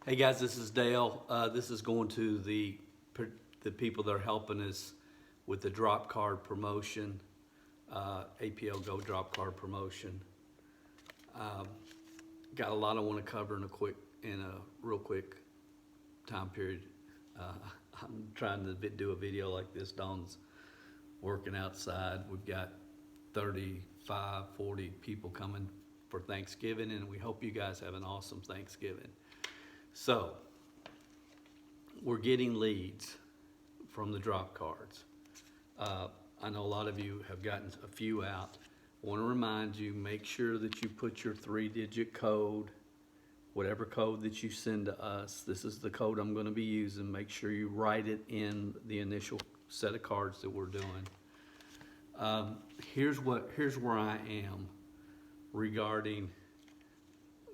Hey guys, this is Dale. This is going to the people that are helping us with the Dropcard promotion, APLGO Dropcard promotion. Got a lot I want to cover in a real quick time period. I'm trying to do a video like this. Dawn's working outside. We've got 35, 40 people coming for Thanksgiving, and we hope you guys have an awesome Thanksgiving. So, we're getting leads from the drop cards. I know a lot of you have gotten a few out. I want to remind you, make sure that you put your 3-digit code, whatever code that you send to us. This is the code I'm going to be using. Make sure you write it in the initial set of cards that we're doing. Here's where I am regarding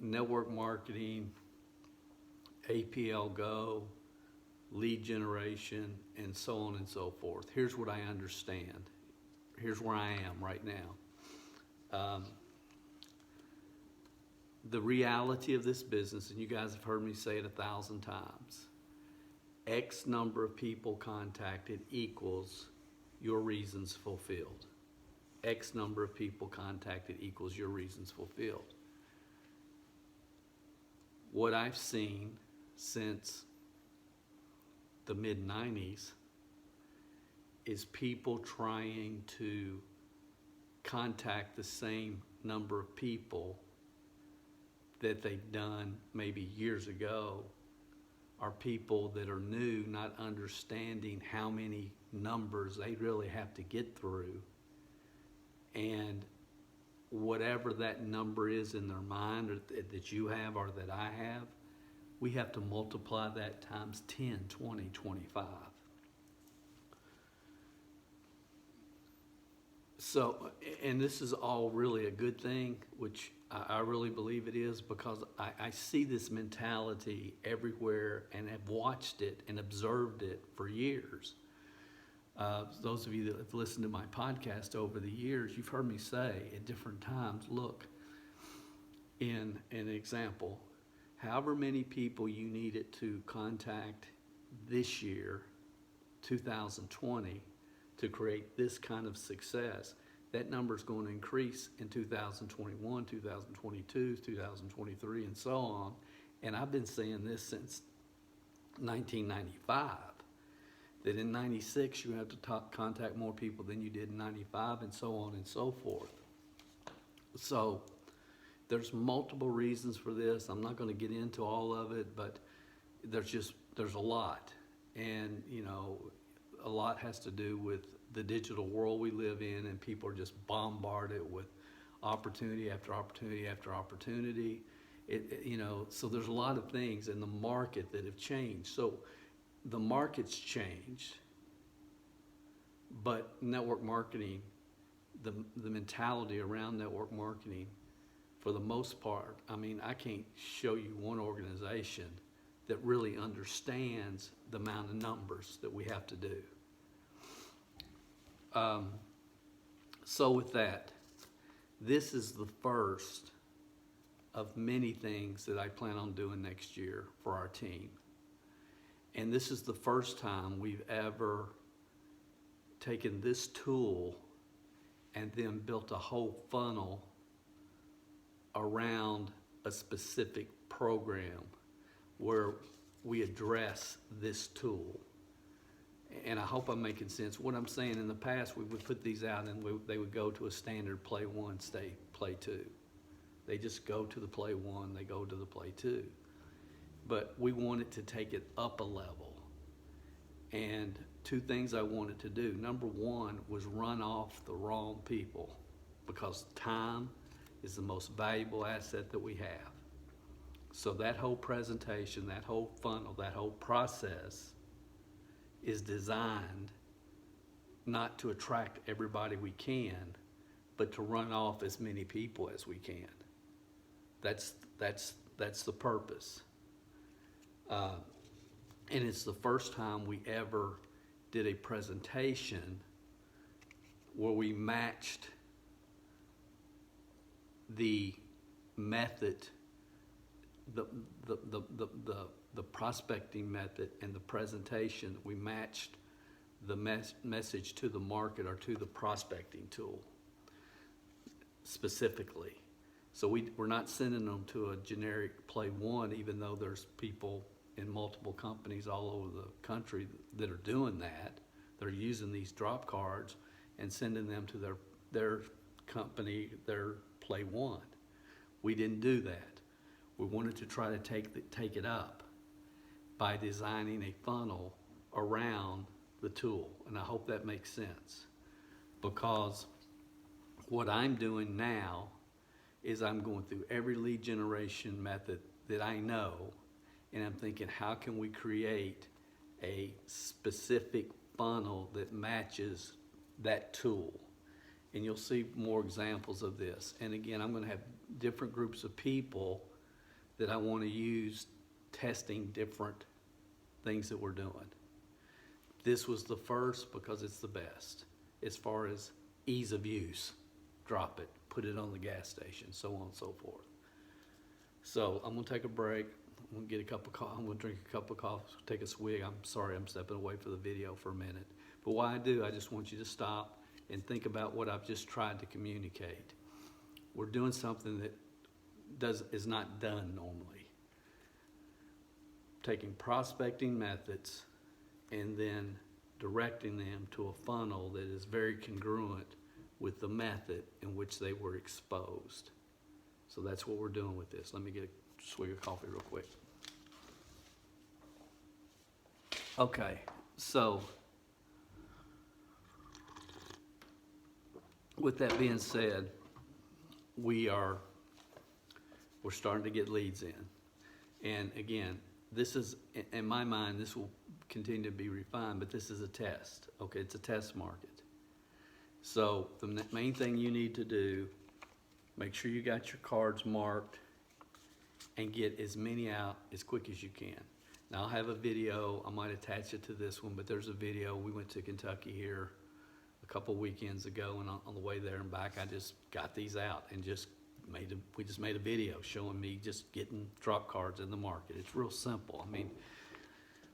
network marketing, APLGO, lead generation, and so on and so forth. Here's what I understand. Here's where I am right now. The reality of this business, and you guys have heard me say it 1,000 times, X number of people contacted equals your reasons fulfilled. X number of people contacted equals your reasons fulfilled. What I've seen since the mid-90s is people trying to contact the same number of people that they've done maybe years ago, are people that are new, not understanding how many numbers they really have to get through. And whatever that number is in their mind, or that you have or that I have, we have to multiply that times 10, 20, 25. So, and this is all really a good thing, which I really believe it is, because I see this mentality everywhere and have watched it and observed it for years. Those of you that have listened to my podcast over the years, you've heard me say at different times, look, in an example, however many people you needed to contact this year, 2020, to create this kind of success, that number is going to increase in 2021, 2022, 2023, and so on. And I've been saying this since 1995, that in 96 you have to contact more people than you did in 95, and so on and so forth. So there's multiple reasons for this. I'm not going to get into all of it, but there's a lot. And, you know, a lot has to do with the digital world we live in, and people are just bombarded with opportunity after opportunity after opportunity. You know, so there's a lot of things in the market that have changed. So the market's changed, but network marketing, the mentality around network marketing, for the most part, I mean, I can't show you one organization that really understands the amount of numbers that we have to do. So with that, this is the first of many things that I plan on doing next year for our team. And this is the first time we've ever taken this tool and then built a whole funnel around a specific program where we address this tool. And I hope I'm making sense. What I'm saying, in the past, we would put these out and they would go to a standard play 1, stay play 2. They just go to the play 1, they go to the play 2. But we wanted to take it up a level. And 2 things I wanted to do. Number 1 was run off the wrong people, because time is the most valuable asset that we have. So that whole presentation, that whole funnel, that whole process is designed not to attract everybody we can, but to run off as many people as we can. That's the purpose. And it's the first time we ever did a presentation where we matched the method the, the prospecting method and the presentation, we matched the message to the market or to the prospecting tool specifically. So we're not sending them to a generic play one, even though there's people in multiple companies all over the country that are doing that. They're using these drop cards and sending them to their company, their play one. We didn't do that. We wanted to try to take it up by designing a funnel around the tool. And I hope that makes sense, because what I'm doing now is I'm going through every lead generation method that I know, and I'm thinking, how can we create a specific funnel that matches that tool? And you'll see more examples of this. And again, I'm going to have different groups of people that I want to use testing different things that we're doing. This was the first because it's the best as far as ease of use. Drop it, put it on the gas station, so on and so forth. So I'm gonna take a break. I'm gonna get a cup of coffee. I'm gonna drink a cup of coffee, take a swig. I'm sorry, I'm stepping away for the video for a minute. But while I do, I just want you to stop and think about what I've just tried to communicate. We're doing something that is not done normally. Taking prospecting methods and then directing them to a funnel that is very congruent with the method in which they were exposed. So that's what we're doing with this. Let me get a swig of coffee real quick. Okay, so with that being said, we're starting to get leads in. And again, this is, in my mind, this will continue to be refined, but this is a test. Okay, it's a test market. So the main thing you need to do, make sure you got your cards marked and get as many out as quick as you can. Now I'll have a video, I might attach it to this one, but there's a video. We went to Kentucky here a couple weekends ago, and on the way there and back, I just got these out and we just made a video showing me just getting drop cards in the market. It's real simple. I mean,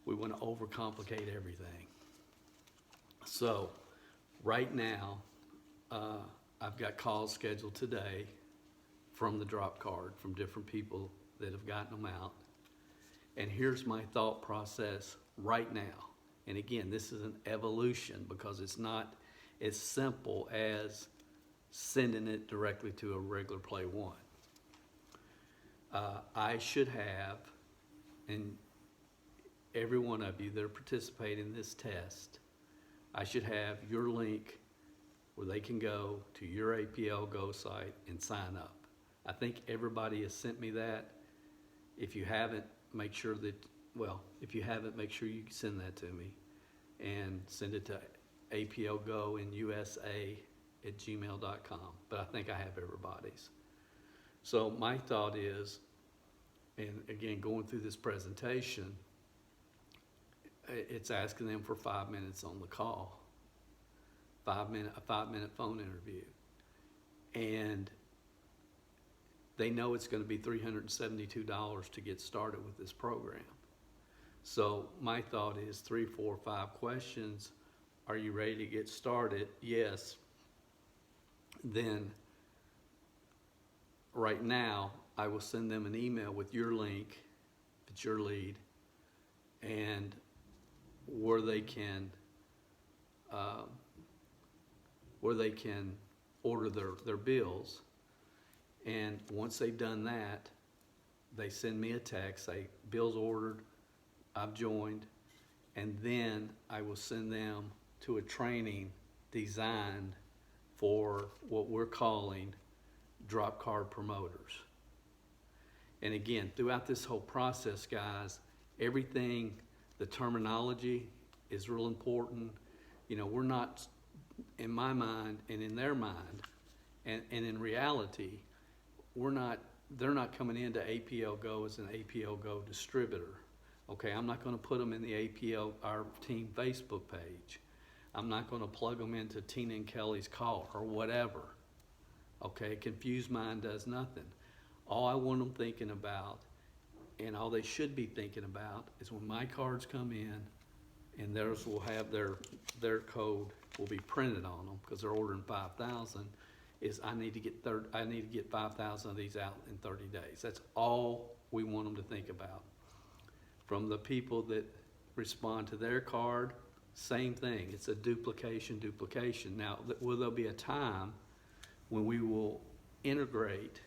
we want to overcomplicate everything. So right now, I've got calls scheduled today from the drop card from different people that have gotten them out. And here's my thought process right now. And again, this is an evolution because it's not as simple as sending it directly to a regular play one. I should have, and every one of you that are participating in this test, I should have your link where they can go to your APLGO site and sign up. I think everybody has sent me that. If you haven't, make sure that, if you haven't, make sure you send that to me and send it to APLGO@gmail.com. But I think I have everybody's. So my thought is, and again, going through this presentation, it's asking them for 5 minutes on the call, a 5-minute phone interview. And they know it's going to be $372 to get started with this program. So my thought is 3, 4, 5 questions. Are you ready to get started? Yes. Then right now, I will send them an email with your link, if it's your lead, and where they can order their bills. And once they've done that, they send me a text, say, bill's ordered, I've joined, and then I will send them to a training designed for what we're calling drop card promoters. And again, throughout this whole process, guys, everything, the terminology is real important. You know, we're not, in my mind and in their mind, and in reality, they're not coming into APLGO as an APLGO distributor. Okay, I'm not going to put them in the our team Facebook page. I'm not going to plug them into Tina and Kelly's call or whatever. Okay, confused mind does nothing. All I want them thinking about And all they should be thinking about is when my cards come in, and theirs will have their code will be printed on them, because they're ordering 5,000, is I need to get 5,000 of these out in 30 days. That's all we want them to think about. From the people that respond to their card, same thing. It's a duplication. Now, will there be a time when we will integrate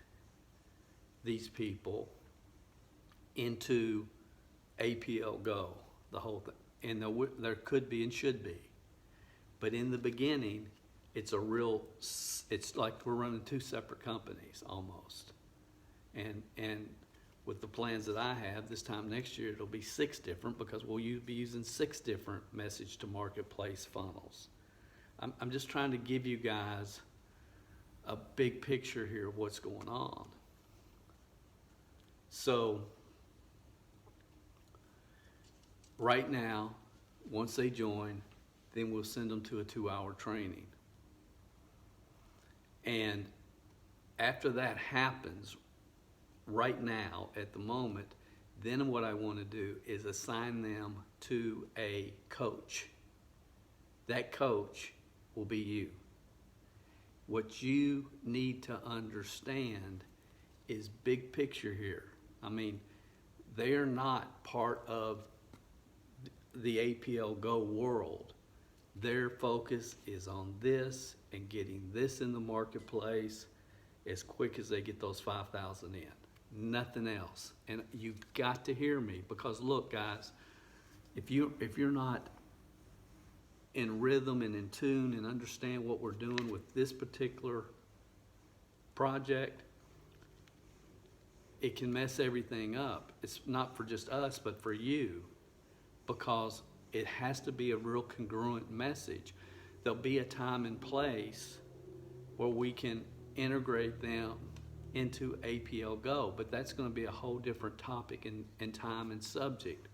these people into APLGO, the whole thing? And there could be and should be. But in the beginning, it's like we're running two separate companies almost. And with the plans that I have, this time next year, it'll be 6 different, because we'll be using 6 different message to marketplace funnels. I'm just trying to give you guys a big picture here of what's going on. So, right now, once they join, then we'll send them to a 2-hour training. And after that happens, right now, at the moment, then what I want to do is assign them to a coach. That coach will be you. What you need to understand is big picture here. I mean, they are not part of the APLGO world. Their focus is on this and getting this in the marketplace as quick as they get those 5,000 in. Nothing else. And you've got to hear me, because look, guys, if you're not in rhythm and in tune and understand what we're doing with this particular project, it can mess everything up. It's not for just us, but for you, because it has to be a real congruent message. There'll be a time and place where we can integrate them into APLGO, but that's going to be a whole different topic and time and subject.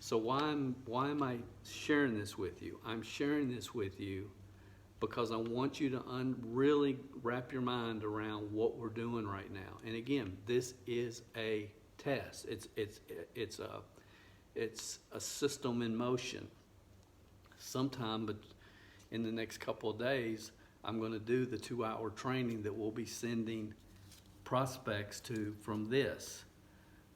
So why am I sharing this with you? I'm sharing this with you because I want you to really wrap your mind around what we're doing right now. And again, this is a test. It's a system in motion. Sometime, but in the next couple of days, I'm going to do the 2-hour training that we'll be sending prospects to from this.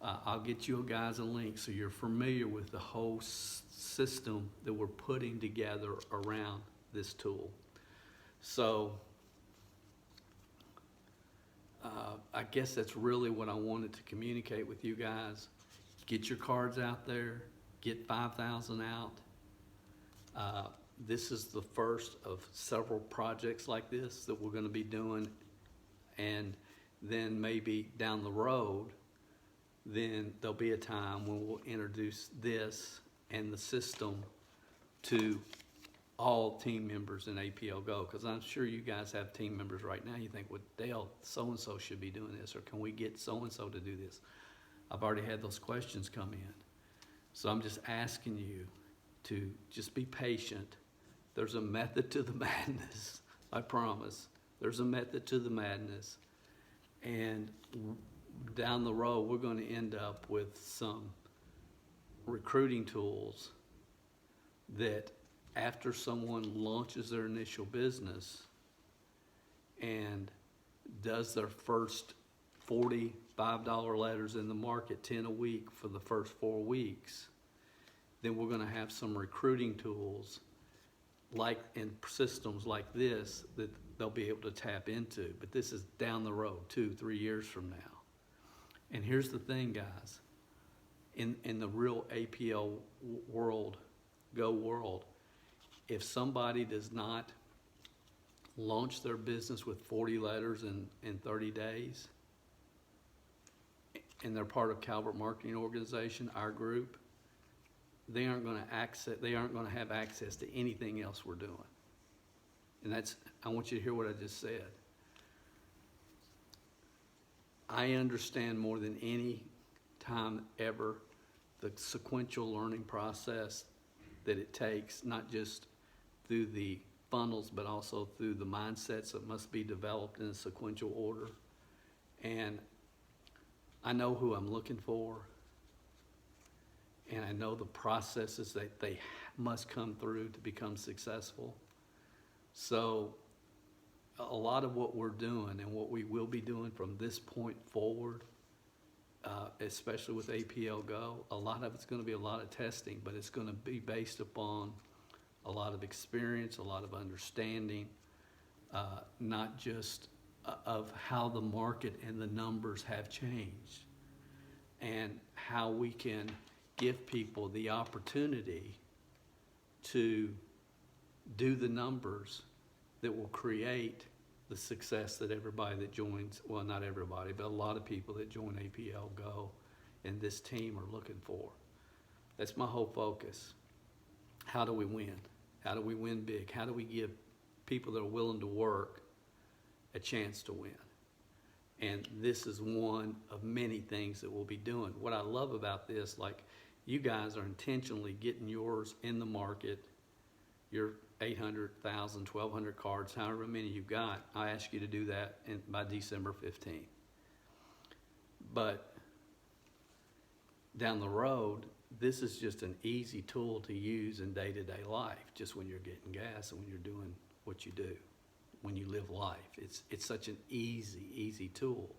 I'll get you guys a link so you're familiar with the whole system that we're putting together around this tool. So I guess that's really what I wanted to communicate with you guys. Get your cards out there, get 5,000 out. This is the first of several projects like this that we're going to be doing, and then maybe down the road, then there'll be a time when we'll introduce this and the system to all team members in APLGO, because I'm sure you guys have team members right now. You think, well, Dale, so-and-so should be doing this, or can we get so-and-so to do this? I've already had those questions come in. So I'm just asking you to just be patient. There's a method to the madness, I promise. There's a method to the madness. And down the road, we're going to end up with some recruiting tools that after someone launches their initial business and does their first $45 letters in the market, 10 a week for the first 4 weeks, then we're going to have some recruiting tools like in systems like this that they'll be able to tap into. But this is down the road, 2-3 years from now. And here's the thing, guys. In the real APL world, if somebody does not launch their business with 40 letters in 30 days, and they're part of Calvert Marketing Organization, our group, they aren't going to have access to anything else we're doing. And I want you to hear what I just said. I understand more than any time ever the sequential learning process that it takes, not just through the funnels, but also through the mindsets that must be developed in a sequential order. And I know who I'm looking for. and I know the processes that they must come through to become successful. So a lot of what we're doing and what we will be doing from this point forward, especially with APLGO, a lot of it's going to be a lot of testing, but it's going to be based upon a lot of experience, a lot of understanding, not just of how the market and the numbers have changed, and how we can give people the opportunity to do the numbers that will create the success that everybody that joins, well, not everybody, but a lot of people that join APLGO and this team are looking for. That's my whole focus. How do we win? How do we win big? How do we give people that are willing to work a chance to win? And this is one of many things that we'll be doing. What I love about this, like, you guys are intentionally getting yours in the market, your 800, 1,000, 1,200 cards, however many you've got. I ask you to do that by December 15th. But down the road, this is just an easy tool to use in day-to-day life, just when you're getting gas and when you're doing what you do, when you live life. It's such an easy tool.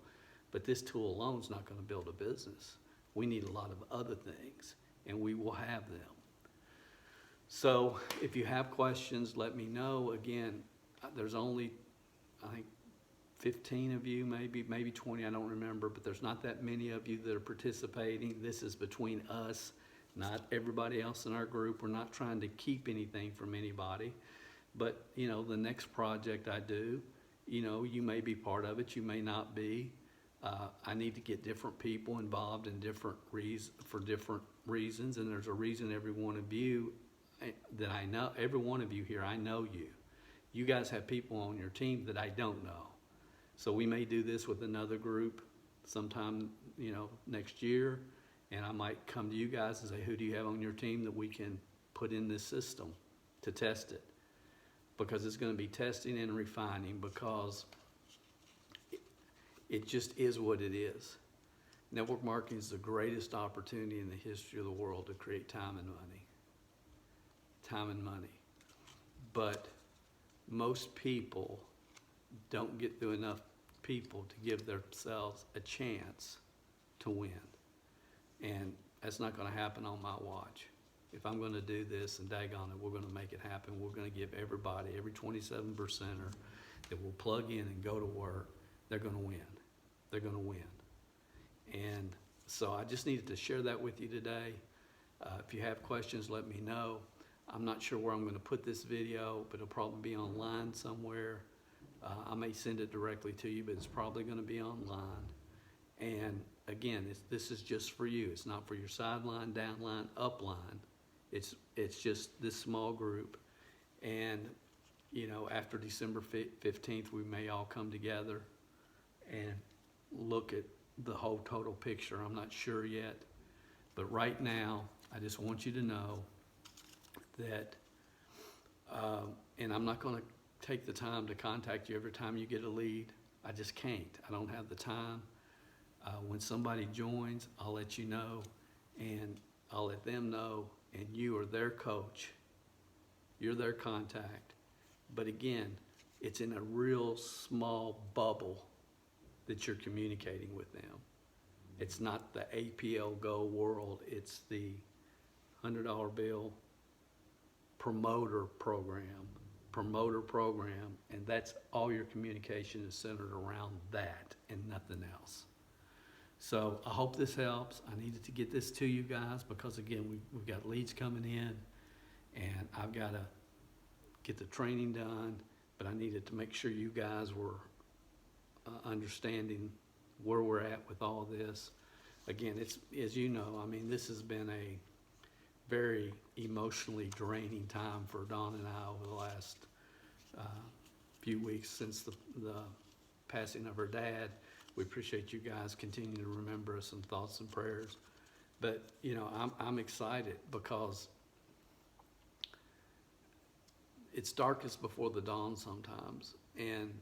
But this tool alone is not going to build a business. We need a lot of other things, and we will have them. So if you have questions, let me know. Again, there's only, I think, 15 of you, maybe 20, I don't remember, but there's not that many of you that are participating. This is between us, not everybody else in our group. We're not trying to keep anything from anybody. But, you know, the next project I do, you know, you may be part of it, you may not be. I need to get different people involved in for different reasons, and there's a reason every one of you that I know, every one of you here, I know you. You guys have people on your team that I don't know. So we may do this with another group sometime, you know, next year, and I might come to you guys and say, who do you have on your team that we can put in this system to test it? Because it's going to be testing and refining, because it just is what it is. Network marketing is the greatest opportunity in the history of the world to create time and money. Time and money. But most people don't get through enough people to give themselves a chance to win. And that's not going to happen on my watch. If I'm going to do this, and daggone it, we're going to make it happen. We're going to give everybody, every 27%er that will plug in and go to work, they're going to win. They're going to win. And so I just needed to share that with you today. If you have questions, let me know. I'm not sure where I'm going to put this video, but it'll probably be online somewhere. I may send it directly to you, but it's probably going to be online. And again, this is just for you. It's not for your sideline, downline, upline. It's just this small group. And, you know, after December 15th, we may all come together and look at the whole total picture. I'm not sure yet. But right now, I just want you to know that, and I'm not going to take the time to contact you every time you get a lead. I just can't. I don't have the time. When somebody joins, I'll let you know, and I'll let them know, and you are their coach. You're their contact. But again, it's in a real small bubble that you're communicating with them. It's not the APLGO world. It's the $100 bill promoter program, and that's all your communication is centered around that and nothing else. So I hope this helps. I needed to get this to you guys because, again, we've got leads coming in, and I've got to get the training done, but I needed to make sure you guys were understanding where we're at with all this. Again, it's, as you know, I mean, this has been a very emotionally draining time for Dawn and I over the last few weeks since the passing of her dad. We appreciate you guys continuing to remember us in thoughts and prayers. But, you know, I'm excited because it's darkest before the dawn sometimes. And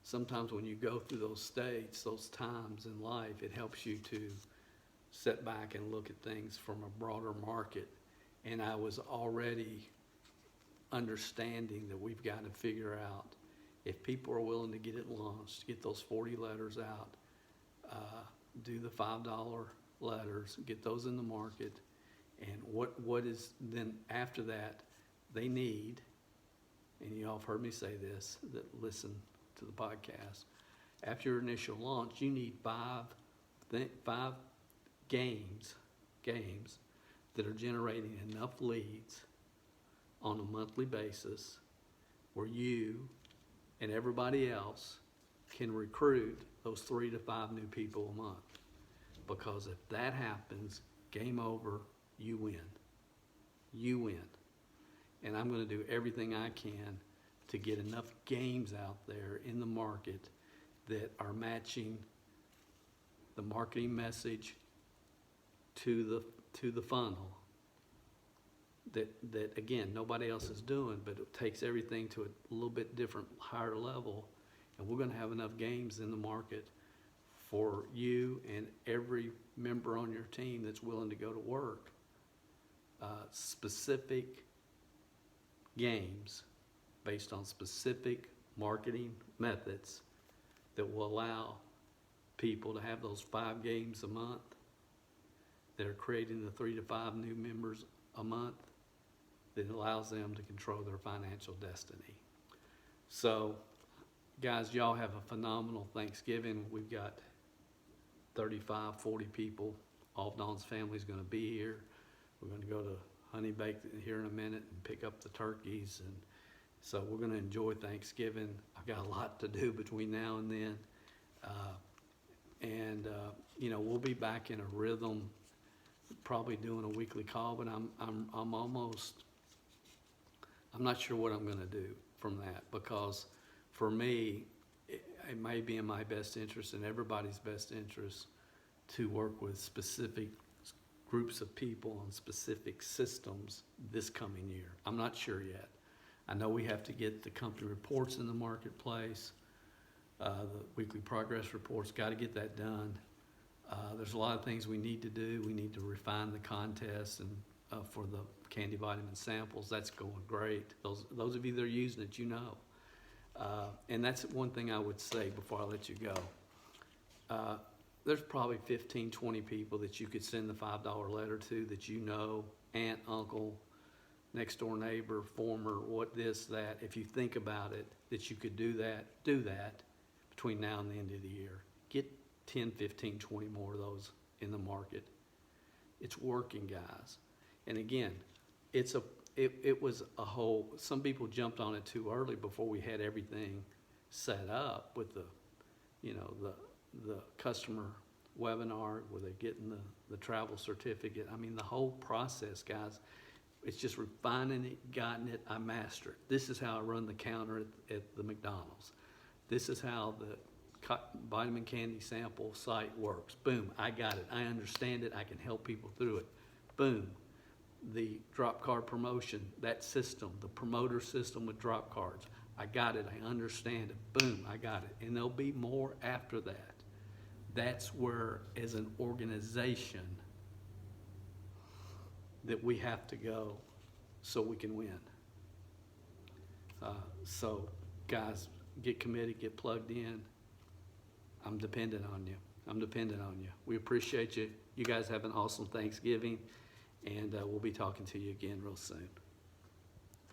sometimes when you go through those states, those times in life, it helps you to sit back and look at things from a broader market. And I was already understanding that we've got to figure out if people are willing to get it launched, get those 40 letters out, do the $5 letters, get those in the market, and what is then after that they need, and you all have heard me say this, that listen to the podcast, after your initial launch, you need five games that are generating enough leads on a monthly basis where you and everybody else can recruit those 3 to 5 new people a month. Because if that happens, game over, you win. You win. And I'm going to do everything I can to get enough games out there in the market that are matching the marketing message to the funnel that again nobody else is doing, but it takes everything to a little bit different, higher level, and we're going to have enough games in the market for you and every member on your team that's willing to go to work. Specific games based on specific marketing methods that will allow people to have those 5 games a month that are creating the 3 to 5 new members a month that allows them to control their financial destiny. So, guys, y'all have a phenomenal Thanksgiving. We've got 35, 40 people. All of Dawn's family is going to be here. We're going to go to Honey Baked here in a minute and pick up the turkeys. And so we're going to enjoy Thanksgiving. I've got a lot to do between now and then. We'll be back in a rhythm, probably doing a weekly call, but I'm not sure what I'm going to do from that, because for me, it may be in my best interest and everybody's best interest to work with specific groups of people on specific systems this coming year. I'm not sure yet. I know we have to get the company reports in the marketplace, the weekly progress reports, got to get that done. There's a lot of things we need to do. We need to refine the contest and for the candy vitamin samples. That's going great. Those of you that are using it, you know. And that's one thing I would say before I let you go. There's probably 15, 20 people that you could send the $5 letter to that you know, aunt, uncle, next door neighbor, former, what this, that. If you think about it, that you could do that between now and the end of the year. Get 10, 15, 20 more of those in the market. It's working, guys. And again, it was a whole, some people jumped on it too early before we had everything set up with the customer webinar where they're getting the travel certificate. I mean, the whole process, guys, it's just refining it, gotten it, I master it. This is how I run the counter at the McDonald's. This is how the vitamin candy sample site works. Boom, I got it. I understand it. I can help people through it. Boom. The Dropcard promotion, that system, the promoter system with Dropcards. I got it. I understand it. Boom, I got it. And there'll be more after that. That's where, as an organization, that we have to go so we can win. So, guys, get committed, get plugged in. I'm dependent on you. We appreciate you. You guys have an awesome Thanksgiving, and we'll be talking to you again real soon.